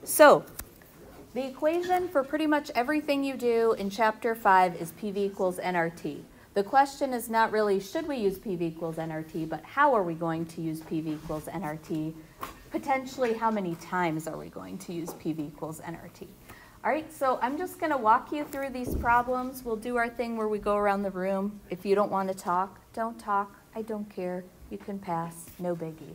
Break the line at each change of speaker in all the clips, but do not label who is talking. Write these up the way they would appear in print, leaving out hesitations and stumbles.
So the equation for pretty much everything you do in Chapter 5 is PV equals nRT. The question is not really should we use PV equals nRT, but how are we going to use PV equals nRT? Potentially, how many times are we going to use PV equals nRT? All right, so I'm just going to walk you through these problems. We'll do our thing where we go around the room. If you don't want to talk, don't talk. I don't care. You can pass. No biggie.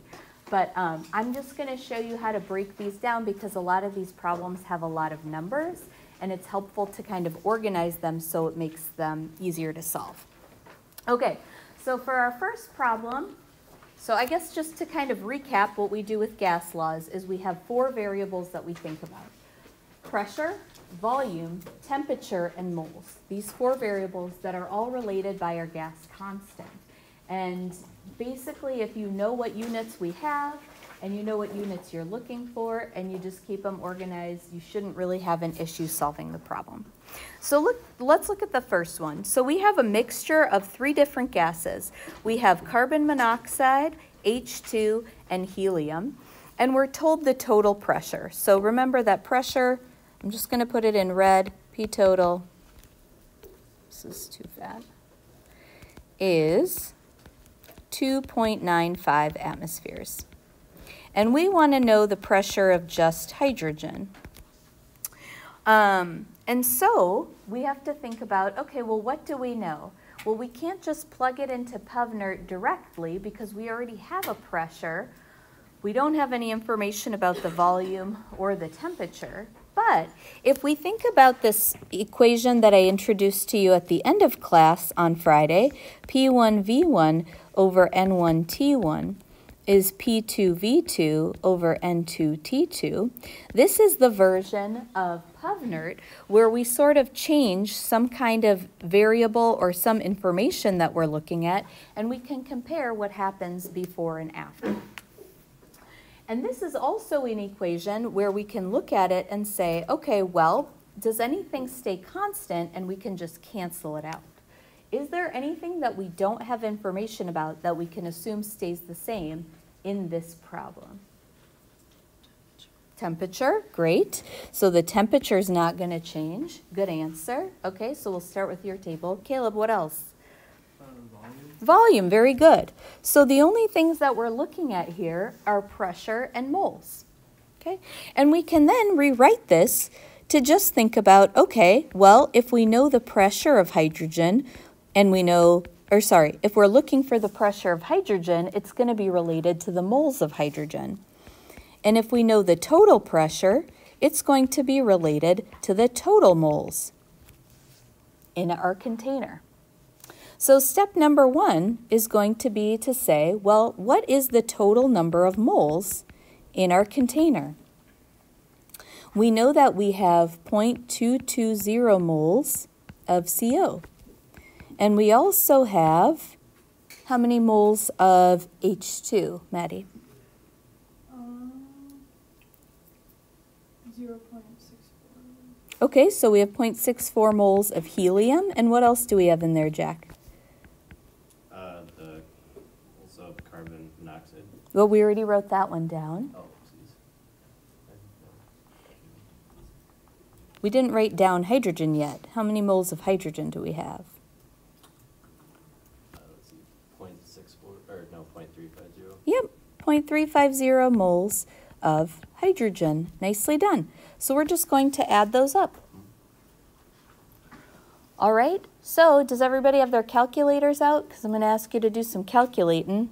But I'm just going to show you how to break these down because a lot of these problems have a lot of numbers, and it's helpful to kind of organize them so it makes them easier to solve. Okay, so for our first problem, so I guess just to kind of recap what we do with gas laws is we have 4 variables that we think about. Pressure, volume, temperature, and moles. These 4 variables that are all related by our gas constant. And basically, if you know what units we have, and you know what units you're looking for, and you just keep them organized, you shouldn't really have an issue solving the problem. So let's look at the first one. So we have a mixture of 3 different gases. We have carbon monoxide, H2, and helium. And we're told the total pressure. So remember that pressure, I'm just going to put it in red, P total, this is too fat, is 2.95 atmospheres. And we want to know the pressure of just hydrogen. And so we have to think about, okay, well, what do we know? Well, we can't just plug it into PubNert directly because we already have a pressure. We don't have any information about the volume or the temperature. But if we think about this equation that I introduced to you at the end of class on Friday, P1V1 over N1T1 is P2V2 over N2T2. This is the version of PubNert where we sort of change some kind of variable or some information that we're looking at, and we can compare what happens before and after. And this is also an equation where we can look at it and say, okay, well, does anything stay constant? And we can just cancel it out. Is there anything that we don't have information about that we can assume stays the same in this problem? Temperature, great. So the temperature is not going to change. Good answer. Okay, so we'll start with your table. Caleb, what else? Volume, very good. So the only things that we're looking at here are pressure and moles. Okay, and we can then rewrite this to just think about, okay, well, if we know the pressure of hydrogen and we know, or sorry, if we're looking for the pressure of hydrogen, it's going to be related to the moles of hydrogen. And if we know the total pressure, it's going to be related to the total moles in our container. So step number 1 is going to be to say, well, what is the total number of moles in our container? We know that we have 0.220 moles of CO. And we also have how many moles of H2, Maddie?
0.64.
Okay, so we have 0.64 moles of helium. And what else do we have in there, Jack?
The moles of carbon monoxide.
Well, we already wrote that one down.
Oh, geez.
We didn't write down hydrogen yet. How many moles of hydrogen do we have?
Let's see, 0.64, or no, 0.350.
Yep, 0.350 moles of hydrogen. Nicely done. So we're just going to add those up. All right, so does everybody have their calculators out? Because I'm going to ask you to do some calculating.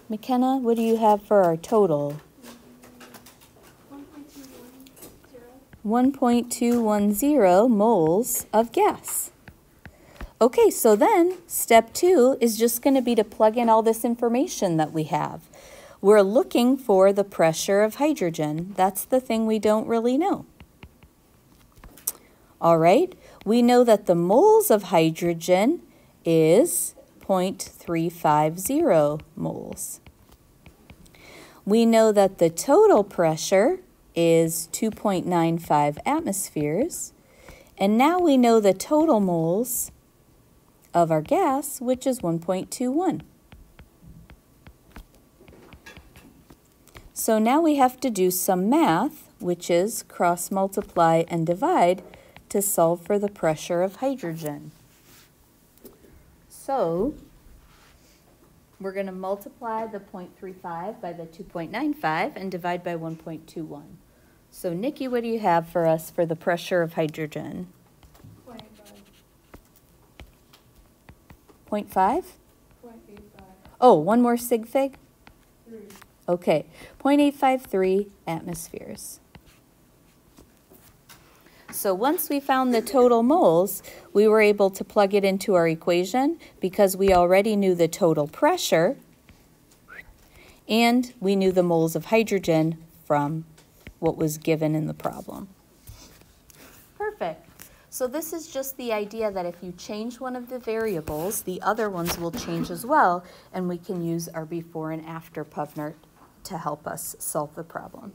McKenna, what do you have for our total? 1.210 moles of gas. Okay, so then step 2 is just going to be to plug in all this information that we have. We're looking for the pressure of hydrogen. That's the thing we don't really know. All right, we know that the moles of hydrogen is 0.350 moles. We know that the total pressure is 2.95 atmospheres. And now we know the total moles of our gas, which is 1.21. So now we have to do some math, which is cross multiply and divide to solve for the pressure of hydrogen. So we're going to multiply the 0.35 by the 2.95 and divide by 1.21. So Nikki, what do you have for us for the pressure of hydrogen? 0.5? 0.85. Oh, one more sig fig? 3. Okay, 0.853 atmospheres. So once we found the total moles, we were able to plug it into our equation because we already knew the total pressure and we knew the moles of hydrogen from what was given in the problem. Perfect. So this is just the idea that if you change one of the variables, the other ones will change as well, and we can use our before and after PubNet to help us solve the problem.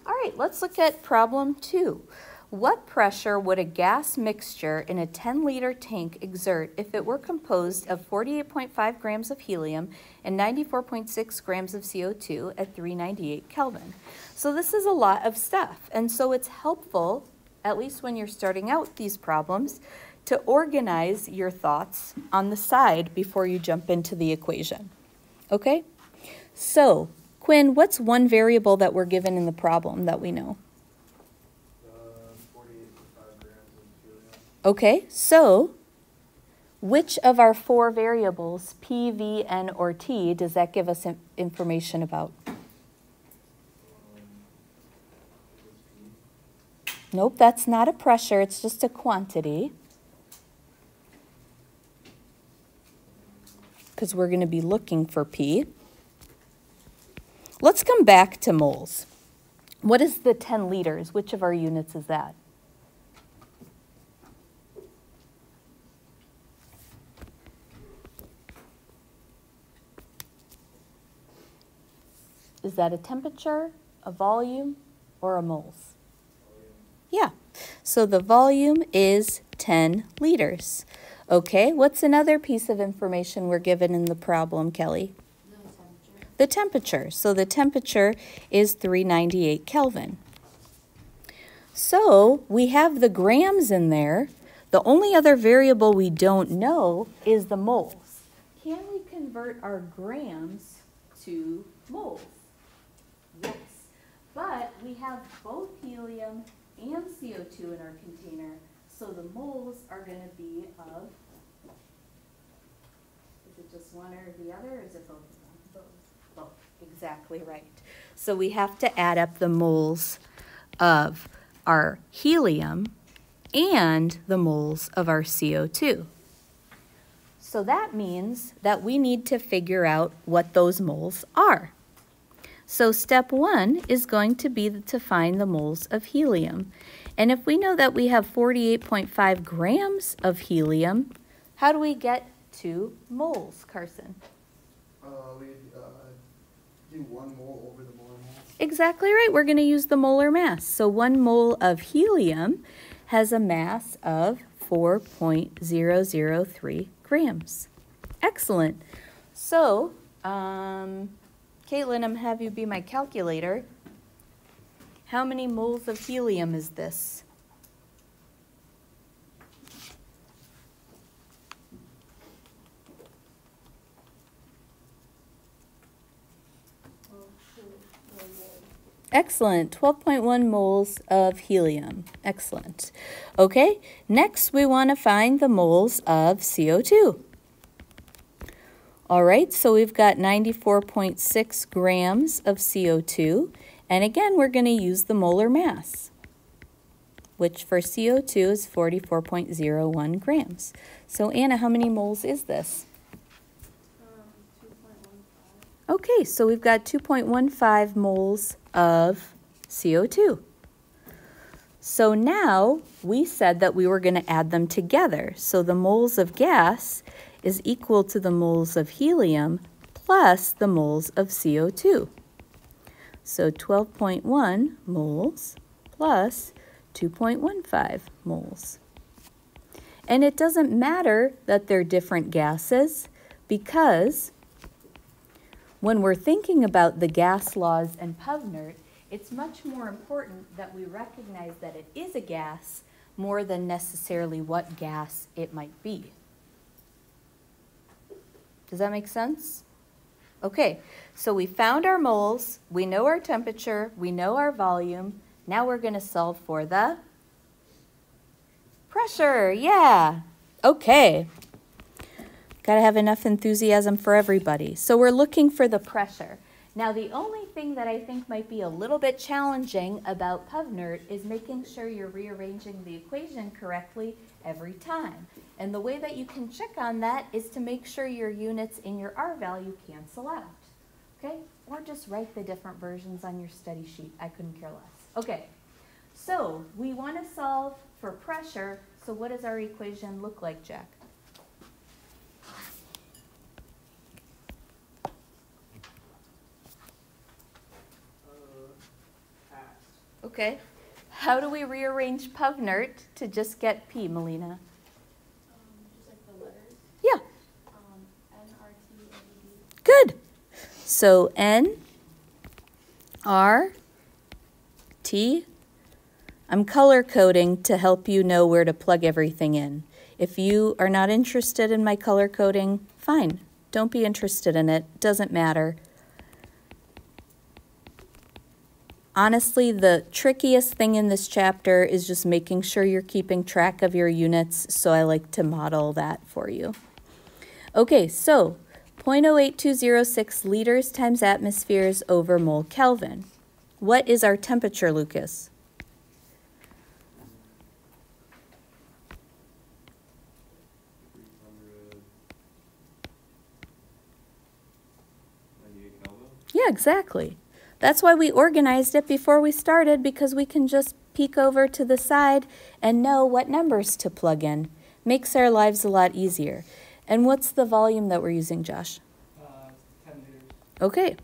All right, let's look at problem 2. What pressure would a gas mixture in a 10-liter tank exert if it were composed of 48.5 grams of helium and 94.6 grams of CO2 at 398 Kelvin? So this is a lot of stuff, and so it's helpful, at least when you're starting out these problems, to organize your thoughts on the side before you jump into the equation. Okay? So, Quinn, what's one variable that we're given in the problem that we know?
48.5 grams of helium.
Okay, so which of our 4 variables, P, V, N, or T, does that give us information about? Nope, that's not a pressure, it's just a quantity. Because we're going to be looking for P. Let's come back to moles. What is the 10 liters? Which of our units is that? Is that a temperature, a volume, or a moles? Yeah, so the volume is 10 liters. Okay, what's another piece of information we're given in the problem, Kelly? The temperature. So the temperature is 398 Kelvin. So we have the grams in there. The only other variable we don't know is the moles. Can we convert our grams to moles? Yes, but we have both helium and CO2 in our container, so the moles are going to be of, is it just one or the other, or is it both of them? Both, exactly right. So we have to add up the moles of our helium and the moles of our CO2. So that means that we need to figure out what those moles are. So step 1 is going to be to find the moles of helium. And if we know that we have 48.5 grams of helium, how do we get to moles, Carson?
We do 1 mole over the molar mass.
Exactly right. We're going to use the molar mass. So 1 mole of helium has a mass of 4.003 grams. Excellent. So, Caitlin, I'm going to have you be my calculator. How many moles of helium is this? Excellent, 12.1 moles of helium. Excellent. Okay, next we want to find the moles of CO2. All right, so we've got 94.6 grams of CO2, and again, we're going to use the molar mass, which for CO2 is 44.01 grams. So Anna, how many moles is this? 2.15. Okay, so we've got 2.15 moles of CO2. So now we said that we were going to add them together. So the moles of gas is equal to the moles of helium plus the moles of CO2. So 12.1 moles plus 2.15 moles. And it doesn't matter that they're different gases because when we're thinking about the gas laws and PubNert, it's much more important that we recognize that it is a gas more than necessarily what gas it might be. Does that make sense? Okay, so we found our moles, we know our temperature, we know our volume. Now we're going to solve for the pressure. Yeah. Okay. Got to have enough enthusiasm for everybody. So we're looking for the pressure. Now the only thing that I think might be a little bit challenging about PubNert is making sure you're rearranging the equation correctly every time. And the way that you can check on that is to make sure your units in your R value cancel out. Okay? Or just write the different versions on your study sheet. I couldn't care less. Okay. So we want to solve for pressure. So what does our equation look like, Jack? Okay. How do we rearrange PubNert to just get P, Melina?
Just like the letters.
Yeah.
N, R, T, and D.
Good. So N, R, T. I'm color coding to help you know where to plug everything in. If you are not interested in my color coding, fine. Don't be interested in it. Doesn't matter. Honestly, the trickiest thing in this chapter is just making sure you're keeping track of your units, so I like to model that for you. Okay, so 0.08206 liters times atmospheres over mole Kelvin. What is our temperature, Lucas? Yeah, exactly. That's why we organized it before we started, because we can just peek over to the side and know what numbers to plug in. Makes our lives a lot easier. And what's the volume that we're using, Josh?
10 liters.
Okay.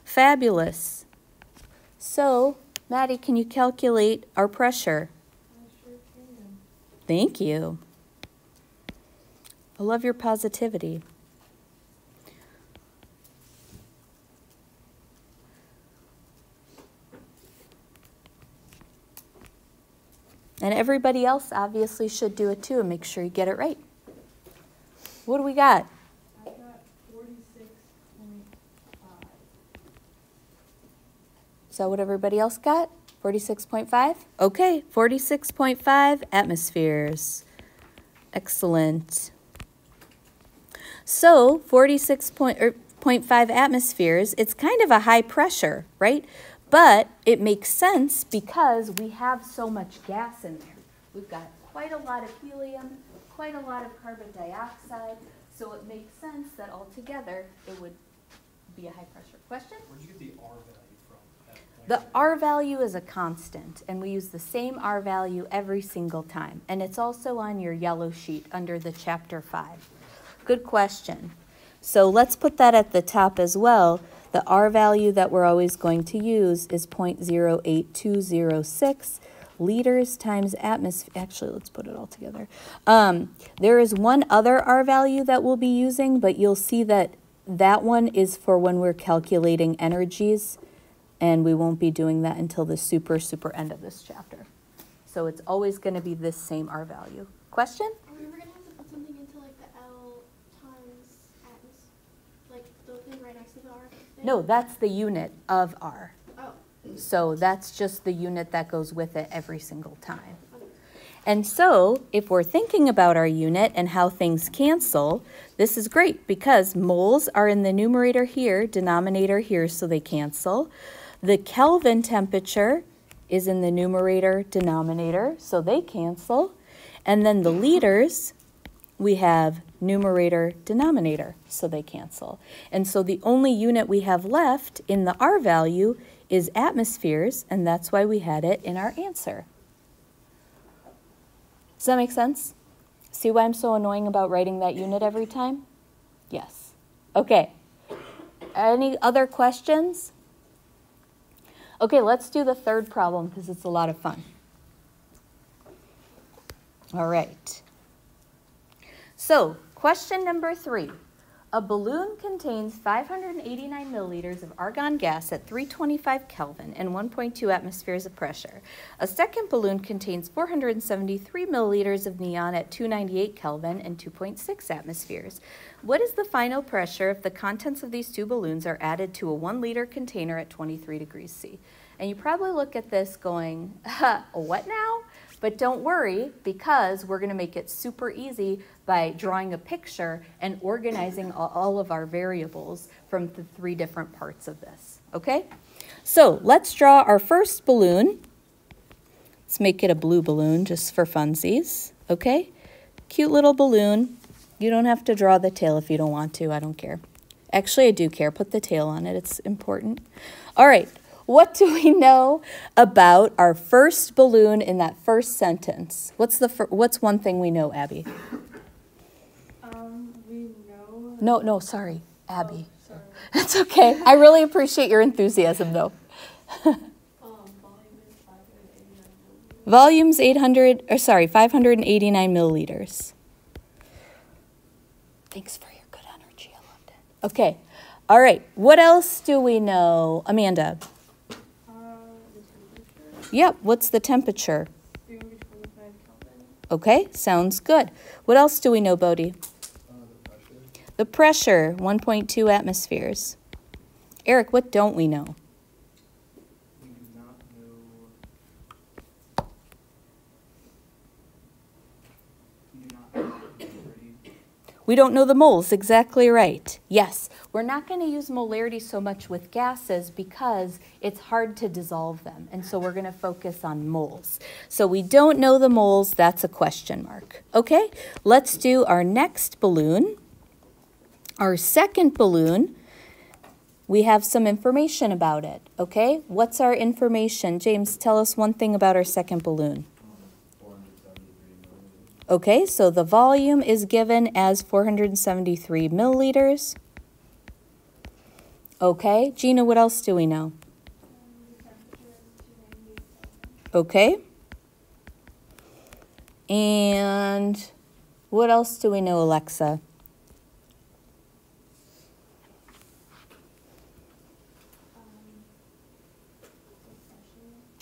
Fabulous. So, Maddie, can you calculate our pressure?
I sure can.
Thank you. I love your positivity. And everybody else obviously should do it too and make sure you get it right. What do we got?
I got 46.5.
Is that what everybody else got? 46.5? Okay, 46.5 atmospheres. Excellent. So 46.5 atmospheres, it's kind of a high pressure, right? But it makes sense because we have so much gas in there. We've got quite a lot of helium, quite a lot of carbon dioxide, so it makes sense that altogether it would be a high pressure. Question?
Where'd you get the R value from? At
The
0.3?
R value is a constant, and we use the same R value every single time. And it's also on your yellow sheet under the chapter 5. Good question. So let's put that at the top as well. The R value that we're always going to use is 0.08206 liters times atmosphere. Actually, let's put it all together. There is one other R value that we'll be using, but you'll see that that one is for when we're calculating energies, and we won't be doing that until the super end of this chapter. So it's always going to be this same R value. Question?
Are we ever gonna have to put something into like the L times atmos, like the thing right next to the R thing?
No, that's the unit of R.
Oh,
So that's just the unit that goes with it every single time.
okay.
And so if we're thinking about our unit and how things cancel, this is great because moles are in the numerator here, denominator here, so they cancel. The Kelvin temperature is in the numerator, denominator, so they cancel. And then the liters, we have numerator, denominator, so they cancel. And so the only unit we have left in the R value is atmospheres, and that's why we had it in our answer. Does that make sense? See why I'm so annoying about writing that unit every time? Yes. Okay. Any other questions? Okay, let's do the third problem because it's a lot of fun. All right. So, question number 3. A balloon contains 589 milliliters of argon gas at 325 Kelvin and 1.2 atmospheres of pressure. A second balloon contains 473 milliliters of neon at 298 Kelvin and 2.6 atmospheres. What is the final pressure if the contents of these two balloons are added to a 1 liter container at 23 degrees C? And you probably look at this going, what now? But don't worry, because we're going to make it super easy by drawing a picture and organizing all of our variables from the 3 different parts of this, okay? So let's draw our first balloon. Let's make it a blue balloon just for funsies, okay? Cute little balloon. You don't have to draw the tail if you don't want to. I don't care. Actually, I do care. Put the tail on it. It's important. All right. What do we know about our first balloon in that first sentence? What's one thing we know, Abby?
We know.
No, sorry, Abby.
Oh, sorry.
It's okay. I really appreciate your enthusiasm, though.
Volume is 589 milliliters.
589 milliliters. Thanks for your good energy. I loved it. Okay. All right. What else do we know, Amanda?
The temperature.
Yep. What's the temperature?
325 Kelvin.
Okay. Sounds good. What else do we know, Bodhi?
The pressure.
The pressure, 1.2 atmospheres. Eric, what don't we know?
We do not know. We do not know the molarity.
We don't know the moles, exactly right. Yes, we're not going to use molarity so much with gases because it's hard to dissolve them. And so we're going to focus on moles. So we don't know the moles, that's a question mark. Okay, let's do our next balloon. Our second balloon, we have some information about it. Okay, what's our information? James, tell us one thing about our second balloon.
473 milliliters.
Okay, so the volume is given as 473 milliliters. Okay, Gina, what else do we know?
The temperature is 298 Kelvin.
Okay. And what else do we know, Alexa?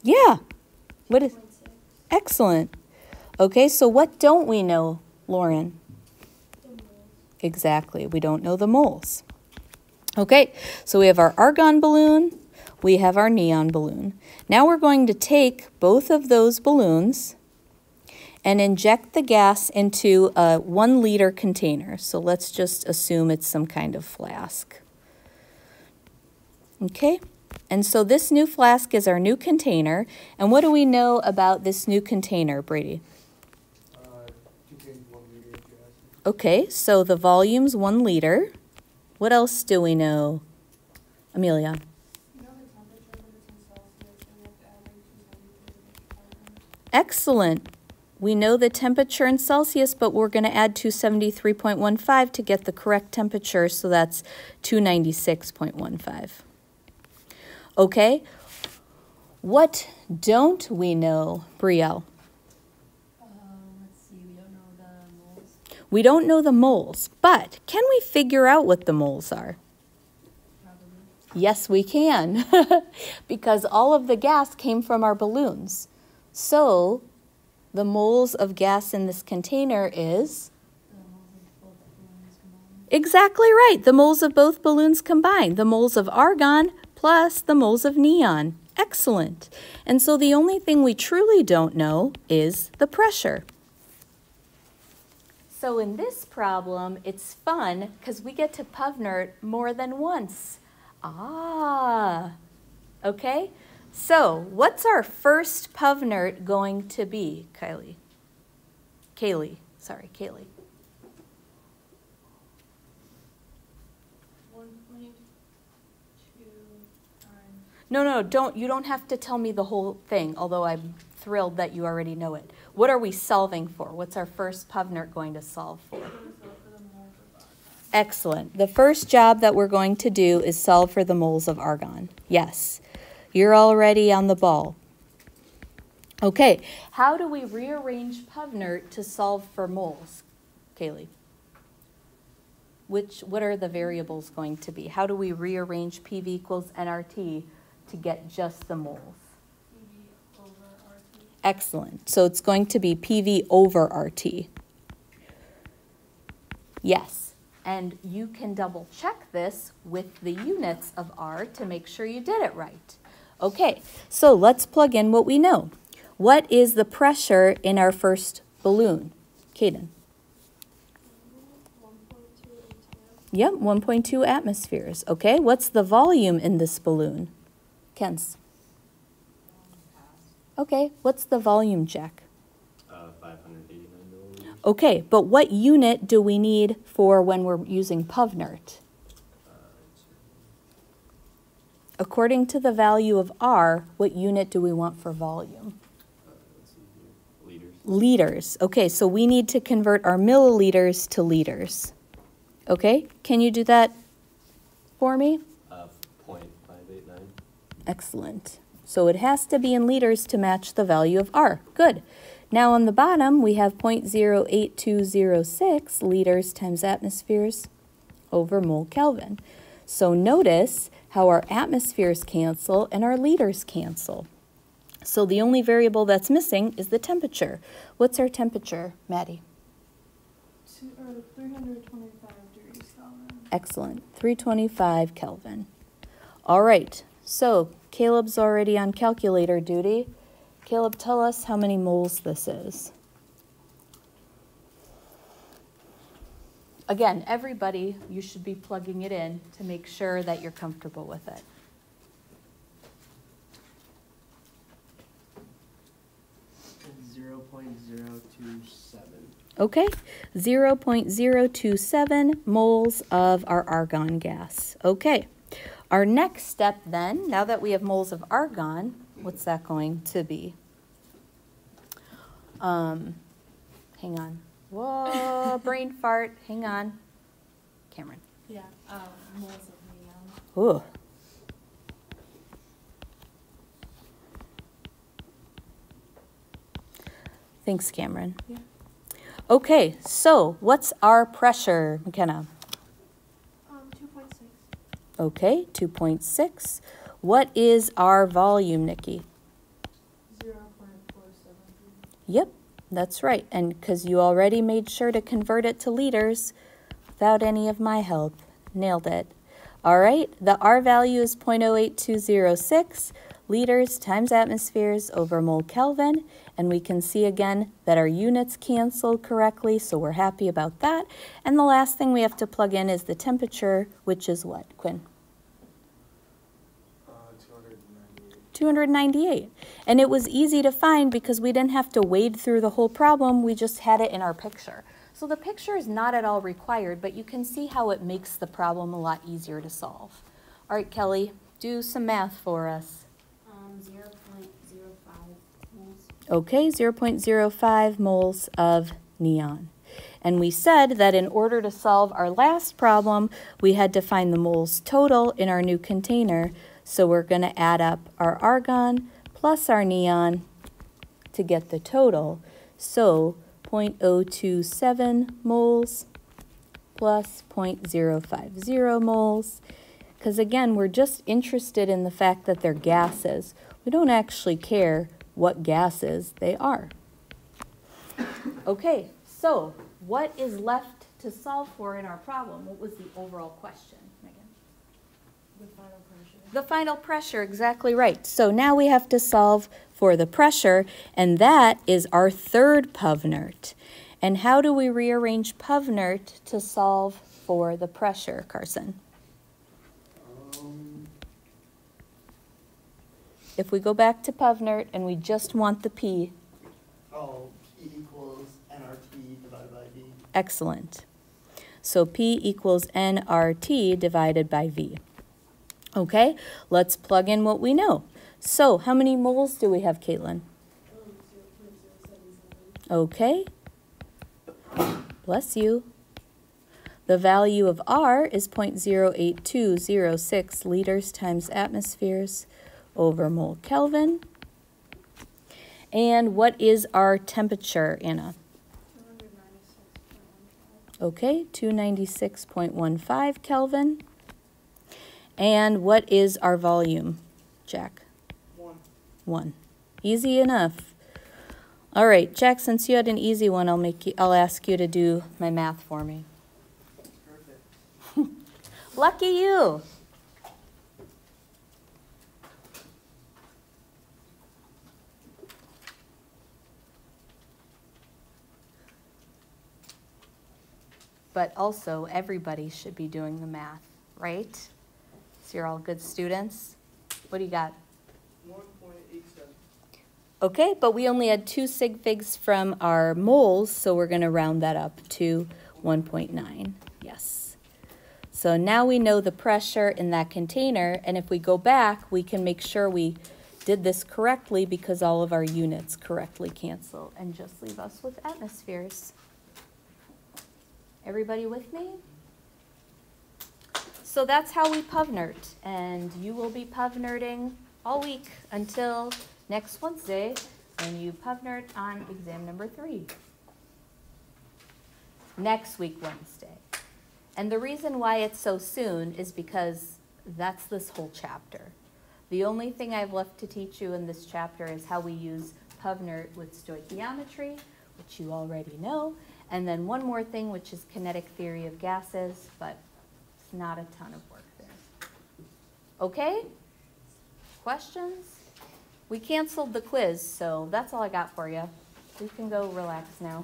Yeah. What is
2.6.
excellent? Okay, so what don't we know, Lauren?
The moles.
Exactly. We don't know the moles. Okay, so we have our argon balloon, we have our neon balloon. Now we're going to take both of those balloons and inject the gas into a 1 liter container. So let's just assume it's some kind of flask. Okay, and so this new flask is our new container. And what do we know about this new container, Brady?
Contains 1 liter of gas.
Okay, so the volume's 1 liter. What else do we know? Amelia?
You know the temperature, but it's in Celsius, and we have to add like 273 Kelvin.
Excellent. We know the temperature in Celsius, but we're going to add 273.15 to get the correct temperature, so that's 296.15. Okay, what don't we know, Brielle?
Let's see, we don't know the moles.
We don't know the moles, but can we figure out what the moles are?
Probably.
Yes, we can, because all of the gas came from our balloons. So the moles of gas in this container is?
The moles of both balloons combined.
Exactly right, the moles of both balloons combined. The moles of argon plus the moles of neon. Excellent. And so the only thing we truly don't know is the pressure. So in this problem, it's fun because we get to PubNert more than once. Ah, okay. So what's our first PubNert going to be, Kaylee? Kaylee.
1.2
No, you don't have to tell me the whole thing, although I'm thrilled that you already know it. What are we solving for? What's our first PubNert going to solve for? Excellent. The first job that we're going to do is solve for the moles of argon. Yes, you're already on the ball. Okay, how do we rearrange PubNert to solve for moles, Kaylee? what are the variables going to be? How do we rearrange PV equals nRT to get just the moles?
PV over RT.
Excellent. So it's going to be PV over RT. Yes. And you can double check this with the units of R to make sure you did it right. Okay, so let's plug in what we know. What is the pressure in our first balloon? Kaden.
1.282.
Yep, 1.2 atmospheres. Okay, what's the volume in this balloon? Kens. Okay, what's the volume, Jack?
589 milliliters.
Okay, but what unit do we need for when we're using PubNert? According to the value of R, what unit do we want for volume?
Let's see here. Liters.
Liters. Okay, so we need to convert our milliliters to liters. Okay, can you do that for me?
0.589.
Excellent. So it has to be in liters to match the value of R. Good. Now on the bottom, we have 0.08206 liters times atmospheres over mole Kelvin. So notice how our atmospheres cancel and our liters cancel. So the only variable that's missing is the temperature. What's our temperature, Maddie?
325 degrees Kelvin.
Excellent. 325 Kelvin. All right. So Caleb's already on calculator duty. Caleb, tell us how many moles this is. Again, everybody, you should be plugging it in to make sure that you're comfortable with it.
It's 0.027.
Okay, 0.027 moles of our argon gas. Okay, our next step then, now that we have moles of argon, what's that going to be? Hang on. Whoa, brain fart. Hang on. Cameron.
Yeah, moles of neon.
Ooh. Thanks, Cameron.
Yeah.
Okay, so what's our pressure, McKenna?
2.6.
Okay, 2.6. What is our volume, Nikki?
0.473.
Yep, that's right. And because you already made sure to convert it to liters without any of my help. Nailed it. All right, the R value is 0.08206 liters times atmospheres over mole Kelvin. And we can see again that our units canceled correctly, so we're happy about that. And the last thing we have to plug in is the temperature, which is what, Quinn?
298.
298. And it was easy to find because we didn't have to wade through the whole problem, we just had it in our picture. So the picture is not at all required, but you can see how it makes the problem a lot easier to solve. All right, Kelly, do some math for us.
0.05 moles.
Okay, 0.05 moles of neon. And we said that in order to solve our last problem, we had to find the moles total in our new container. So we're going to add up our argon plus our neon to get the total. So 0.027 moles plus 0.050 moles. Because again, we're just interested in the fact that they're gases. We don't actually care what gases they are. Okay, so what is left to solve for in our problem? What was the overall question, Megan?
The final pressure.
The final pressure, exactly right. So now we have to solve for the pressure, and that is our third PubNert. And how do we rearrange PubNert to solve for the pressure, Carson? If we go back to PubNert and we just want the P.
Oh, P equals nRT divided by V.
Excellent. So P equals nRT divided by V. Okay, let's plug in what we know. So how many moles do we have, Caitlin?
0.077.
Okay. Bless you. The value of R is 0.08206 liters times atmospheres over mole Kelvin. And what is our temperature, Anna?
296.15.
Okay, 296.15 Kelvin. And what is our volume, Jack? 1. Easy enough. All right, Jack, since you had an easy one, I'll ask you to do my math for me.
Perfect.
Lucky you. But also, everybody should be doing the math, right? So you're all good students. What do you got?
1.87.
Okay, but we only had 2 sig figs from our moles, so we're going to round that up to 1.9. Yes. So now we know the pressure in that container, and if we go back, we can make sure we did this correctly because all of our units correctly cancel and just leave us with atmospheres. Everybody with me? So that's how we PubNert, and you will be PubNerding all week until next Wednesday when you PubNert on exam number 3. Next week, Wednesday. And the reason why it's so soon is because that's this whole chapter. The only thing I've left to teach you in this chapter is how we use PubNert with stoichiometry, which you already know, and then one more thing, which is kinetic theory of gases, but it's not a ton of work there. Okay? Questions? We canceled the quiz, so that's all I got for you. You can go relax now.